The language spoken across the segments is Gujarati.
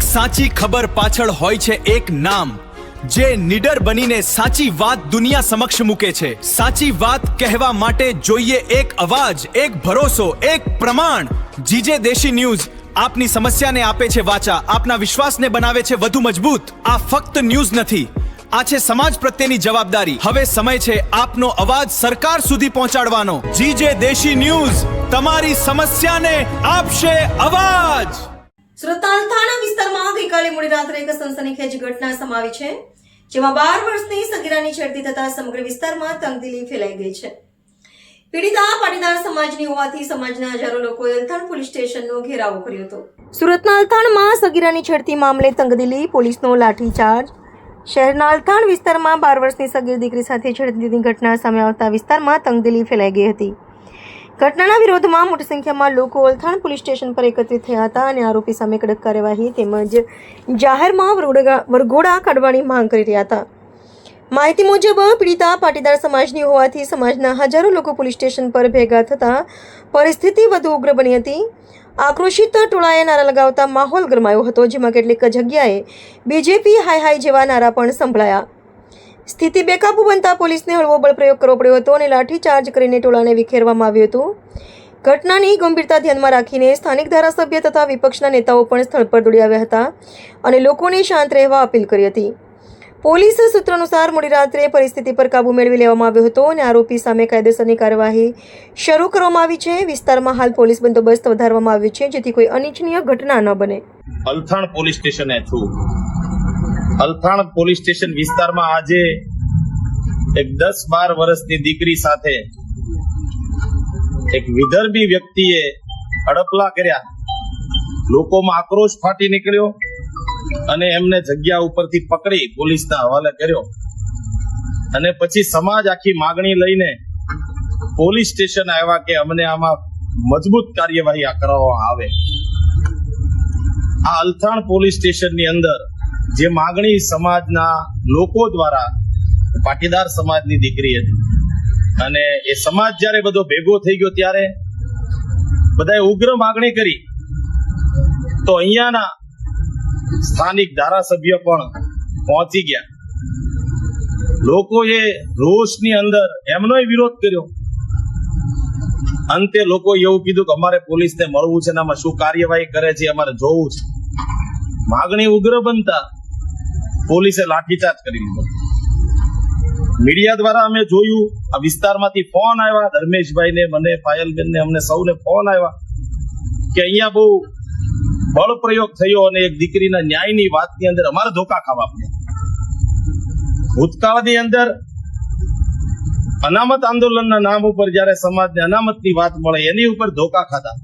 દરેક સાચી ખબર પાછળ હોય છે એક નામ, જે નિડર બનીને સાચી વાત દુનિયા સમક્ષ મૂકે છે। સાચી વાત કહેવા માટે જોઈએ એક અવાજ, એક ભરોસો, એક પ્રમાણ। જીજે દેશી ન્યૂઝ આપની સમસ્યાને આપે છે વાચા, આપના વિશ્વાસને બનાવે છે વધુ મજબૂત। આ ફક્ત ન્યૂઝ નથી, આ છે સમાજ પ્રત્યેની જવાબદારી। હવે સમય છે આપનો અવાજ સરકાર સુધી પહોંચાડવાનો। જીજે દેશી ન્યૂઝ તમારી સમસ્યાને આપશે અવાજ। સુરતના થાણા વિસ્તારમાં ગઈકાલે મોડી રાત્રે એક સનસનીખેજ ઘટના સામે આવી છે, જેમાં 12 વર્ષની સગીરાની છેડતી થતા સમગ્ર વિસ્તારમાં તંગદિલી ફેલાઈ ગઈ છે। પીડિતા પાટીદાર સમાજની હોવાથી સમાજના હજારો લોકોએ અલથાણ પોલીસ સ્ટેશનનો ઘેરાવો કર્યો હતો। સુરતના અલથાણમાં સગીરાની છેડતી મામલે તંગદિલી, પોલીસનો લાઠીચાર્જ। શહેરના અલથાણ વિસ્તારમાં 12 વર્ષની સગીર દીકરી સાથે છેડતીની ઘટના સામે આવતા વિસ્તારમાં તંગદિલી ફેલાઈ ગઈ હતી। ઘટનાના વિરોધમાં મોટી સંખ્યામાં લોકો અલથાણ પોલીસ સ્ટેશન પર એકત્રિત થયા હતા અને આરોપી સામે કડક કાર્યવાહી તેમજ જાહેરમાં વરઘોડા કાઢવાની માંગ કરી રહ્યા હતા। માહિતી મુજબ પીડિતા પાટીદાર સમાજની હોવાથી સમાજના હજારો લોકો પોલીસ સ્ટેશન પર ભેગા થતા પરિસ્થિતિ વધુ ઉગ્ર બની હતી। આક્રોશિત ટોળાએ નારા લગાવતા માહોલ ગરમાયો હતો, જેમાં કેટલીક જગ્યાએ બીજેપી હાય હાય જેવા નારા પણ સંભળાયા। સ્થિતિ બેકાબુ બનતા પોલીસને હળવો બળપ્રયોગ કરવો પડ્યો હતો અને લાઠીચાર્જ કરીને ટોળાને વિખેરવામાં આવ્યું હતું। ઘટનાની ગંભીરતા ધ્યાનમાં રાખીને સ્થાનિક ધારાસભ્ય તથા વિપક્ષના નેતાઓ પણ સ્થળ પર દોડી આવ્યા હતા અને લોકોને શાંત રહેવા અપીલ કરી હતી। પોલીસ સૂત્રો અનુસાર મોડી રાત્રે પરિસ્થિતિ પર કાબુ મેળવી લેવામાં આવ્યો હતો અને આરોપી સામે કાયદેસરની કાર્યવાહી શરૂ કરવામાં આવી છે। વિસ્તારમાં હાલ પોલીસ બંદોબસ્ત વધારવામાં આવ્યો છે, જેથી કોઈ અનિચ્છનીય ઘટના ન બને। અલથાણ પોલીસ સ્ટેશને છું। અલથાણ પોલીસ સ્ટેશન વિસ્તારમાં આજે એક 10-12 વર્ષની દીકરી સાથે એક વિધર્મી વ્યક્તિએ હડપલા કર્યા। લોકોમાં આક્રોશ ફાટી નીકળ્યો અને એમને જગ્યા ઉપરથી પકડી પોલીસના હવાલે કર્યો અને પછી સમાજ આખી માગણી લઈને પોલીસ સ્ટેશન આવ્યા કે અમને આમાં મજબૂત કાર્યવાહી કરવામાં આવે। આ અલથાણ પોલીસ સ્ટેશનની અંદર જે માગણી સમાજના લોકો દ્વારા, પાટીદાર સમાજની દીકરી હતી અને એ સમાજ જ્યારે બધો ભેગો થઈ ગયો ત્યારે બધાએ ઉગ્ર માગણી કરી, તો અહીંયાના સ્થાનિક ધારાસભ્ય પણ પહોંચી ગયા। લોકોએ રોષની અંદર એમનોય વિરોધ કર્યો। અંતે લોકોએ એવું કીધું કે અમારે પોલીસને મળવું છે, આમાં શું કાર્યવાહી કરે છે અમારે જોવું છે। માગણી ઉગ્ર બનતા પોલીસે લાઠીચાર્જ કરી લીધો। મીડિયા દ્વારા અમે જોયું, આ વિસ્તારમાંથી ફોન આવ્યા ધર્મેશભાઈને, મને, પાયલબેનને, અમને સૌને ફોન આવ્યા કે અહીંયા બહુ બળ પ્રયોગ થયો અને એક દીકરીના ન્યાયની વાતની અંદર અમારે ધોકા ખાવા પડ્યા। ભૂતકાળની અંદર અનામત આંદોલનના નામ ઉપર જયારે સમાજને અનામતની વાત મળે એની ઉપર ધોકા ખાધા।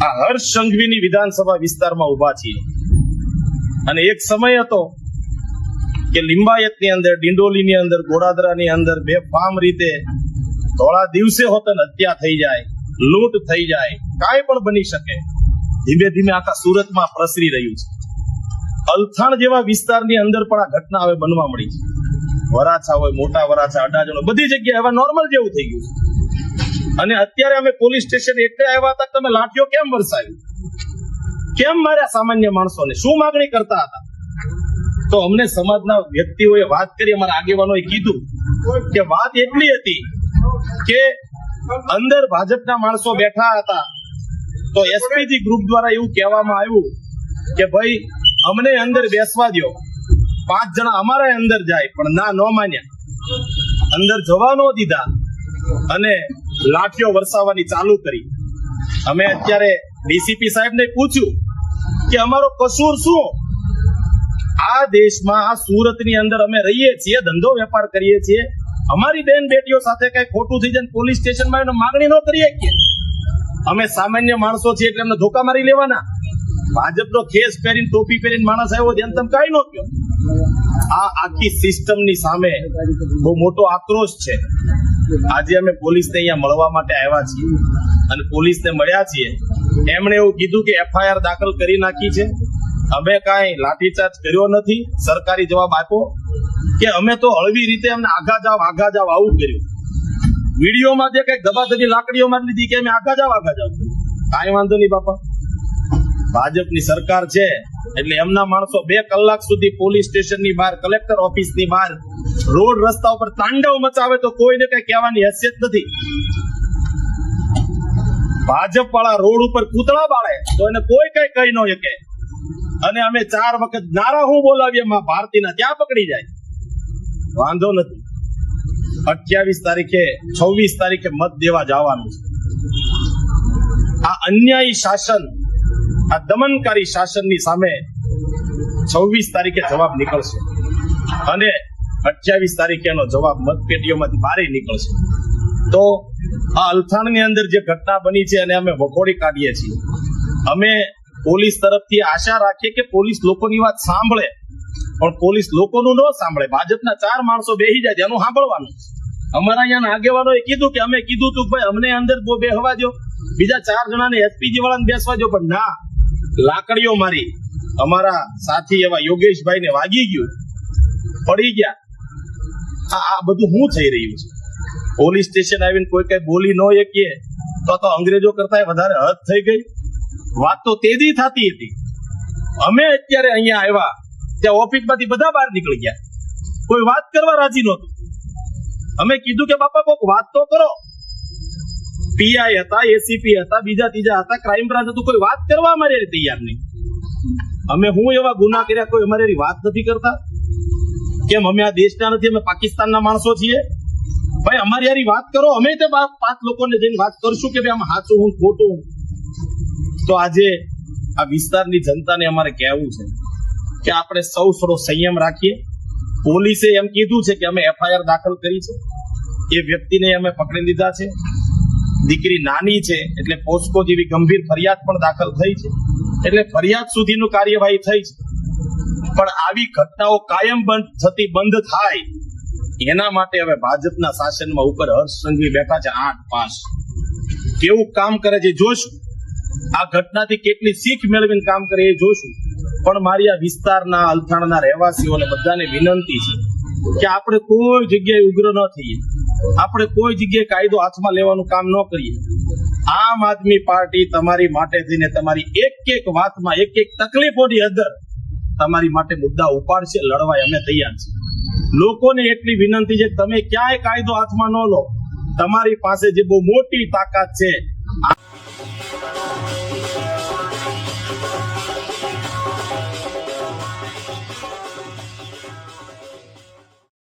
આ હર્ષ સંઘવીની વિધાનસભા વિસ્તારમાં ઉભા છીએ અને એક સમય હતો કે લિંબાયતની અંદર, ડિંડોલીની અંદર, ગોડાદરાની અંદર બેફામ રીતે થોડા દિવસે હોત હત્યા થઈ જાય, લૂંટ થઈ જાય, કાંઈ પણ બની શકે। ધીમે ધીમે આખા સુરતમાં પ્રસરી રહ્યું છે। અલથાણ જેવા વિસ્તારની અંદર પણ આ ઘટના હવે બનવા મળી છે। વરાછા હોય, મોટા વરાછા, અડાજણ, બધી જગ્યાએ હવે નોર્મલ જેવું થઈ ગયું છે। અને અત્યારે અમે પોલીસ સ્ટેશન એટલે આવ્યા હતા, તમે લાઠીઓ કેમ વરસાવી, કેમ માર્યા સામાન્ય માણસોને, શું માગણી કરતા હતા? તો અમને સમાજના વ્યક્તિઓએ વાત કરી, અમારા આગેવાનોએ કીધું કે વાત એટલી હતી કે અંદર ભાજપના માણસો બેઠા હતા, તો એસપીજી ગ્રુપ દ્વારા એવું કહેવામાં આવ્યું કે ભાઈ અમને અંદર બેસવા દો, 5 જણા અમારા અંદર જાય, પણ ના, ન માન્યા, અંદર જવા ન દીધા અને લાઠીઓ વરસાવવાની ચાલુ કરી। અમે અત્યારે ડીસીપી સાહેબને પૂછ્યું કે અમારો કસૂર શું? આ દેશમાં, આ સુરતની અંદર અમે રહીએ છીએ, ધંધો વેપાર કરીએ છીએ, અમારી બેન બેટીઓ સાથે કઈ ખોટું થઈ જાય પોલીસ સ્ટેશનમાં એને માગણી ન કરીએ કે અમે સામાન્ય માણસો છીએ એટલે એમને ધોકા મારી લેવાના? ભાજપનો ખેસ પહેરીને, ટોપી પહેરીને માણસ આવ્યો જેમ તેમ કઈ ન કહ્યો। આ આખી સિસ્ટમની સામે બહુ મોટો આક્રોશ છે। આજે અમે પોલીસને અહીંયા મળવા માટે આવ્યા છીએ અને પોલીસને મળ્યા છીએ। એમણે એવું કીધું કે એફઆઈઆર દાખલ કરી નાખી છે, અમે કાંઈ લાઠીચાર્જ કર્યો નથી। સરકારી જવાબ આપ્યો કે અમે તો હળવી રીતે અમને આગા જાવ આવું કર્યું। વિડીયોમાં જે કઈ દબાદબી લાકડીઓ મારી લીધી કે અમે આગા જાવ। કાંઈ વાંધો નહીં બાપા, ભાજપની સરકાર છે એટલે એમના માણસો 2 કલાક સુધી પોલીસ સ્ટેશનની બહાર, કલેક્ટર ઓફિસની બહાર, રોડ રસ્તા ઉપર તાંડવ મચાવે તો કોઈને કઈ કહેવાની હેસિયત નથી. ભાજપ વાળા રોડ ઉપર પૂતળા બાળે તો એને કોઈ કઈ કહી ન શકે. અને અમે 4 વખત નારા હું બોલાવીએ માં ભારતીના ત્યાં પકડી જાય, વાંધો નથી. 28 તારીખે 26 તારીખે મત દેવા જવાનું છે. આ અન્યાયી શાસન, આ દમનકારી શાસનની સામે 26 તારીખે જવાબ નીકળશે અને 28 તારીખે એનો જવાબ મતપેટીઓમાંથી બહાર નીકળશે. તો આ અલથાણની અંદર જે ઘટના બની છે અને અમે વખોડી કાઢીએ છીએ. અમે પોલીસ તરફથી આશા રાખીએ કે પોલીસ લોકોની વાત સાંભળે, પણ પોલીસ લોકોનું ન સાંભળે. ભાજપના 4 માણસો બેસી જાય એનું સાંભળવાનું. અમારા અહીંયાના આગેવાનોએ કીધું કે અમે કીધું તું ભાઈ અમને અંદર બેહવા દો, બીજા 4 જણાને એસપીજી વાળાને બેસવા દો, પણ ના, લાકડીઓ મારી અમારા સાથી એવા યોગેશભાઈને વાગી ગયું, પડી ગયા. આ બધું શું થઈ રહ્યું છે? પોલીસ સ્ટેશન આવીને કોઈ કઈ બોલી ન શકીએ તો અંગ્રેજો કરતા વધારે હદ થઈ ગઈ. વાત તો તેદી થતી હતી. અમે અત્યારે અહીંયા આવ્યા ત્યાં ઓફિસમાંથી બધા બહાર નીકળી ગયા, કોઈ વાત કરવા રાજી નહોતું. અમે કીધું કે બાપા કોઈક વાત તો કરો. પીઆઈ હતા, એસીપી હતા, બીજા ત્રીજા હતા, ક્રાઇમ બ્રાન્ચ હતું, કોઈ વાત કરવા અમારે તૈયાર નહીં. અમે હું એવા ગુના કર્યા કોઈ અમારી વાત નથી કરતા? કેમ અમે આ દેશના નથી, અમે પાકિસ્તાનના માણસો છીએ? ભાઈ અમારી યારી વાત કરો, અમે તો 5 લોકોને જઈને વાત કરશું કે ભાઈ આમાં સાચું હું ખોટું. તો આજે આ વિસ્તારની જનતાને અમારે કહેવું છે કે આપણે સૌ થોડો સંયમ રાખીએ. પોલીસે એમ કીધું છે કે અમે એફઆઈઆર દાખલ કરી છે, એ વ્યક્તિને અમે પકડી લીધા છે. દીકરી નાની છે એટલે પોસ્કો જેવી ગંભીર ફરિયાદ પણ દાખલ થઈ છે, એટલે ફરિયાદ સુધીનું કાર્યવાહી થઈ છે. પણ આવી ઘટનાઓ કાયમ બંધ થાય એના માટે હવે ભાજપના શાસનમાં ઉપર હર્ષ સંઘવી બેઠા છે 8 પાસ. કેવું કામ કરે છે જોશું. આ ઘટનાથી કેટલી શીખ મેળવીને કામ કરે એ જોશું. પણ મારી આ વિસ્તારના અલથાણના રહેવાસીઓને બધાને વિનંતી છે કે આપણે કોઈ જગ્યાએ ઉગ્ર ન થઈએ, આપણે કોઈ જગ્યાએ કાયદો હાથમાં લેવાનું કામ ન કરીએ. આમ આદમી પાર્ટી તમારી માટે થઈને તમારી એક વાતમાં એક તકલીફોની અંદર તમારી માટે મુદ્દા ઉપાડશે, લડવા અમે તૈયાર છીએ. લોકોને એટલી વિનંતી છે કે તમે ક્યાંય કાયદો હાથમાં ન લો. તમારી પાસે જે બહુ મોટી તાકાત છે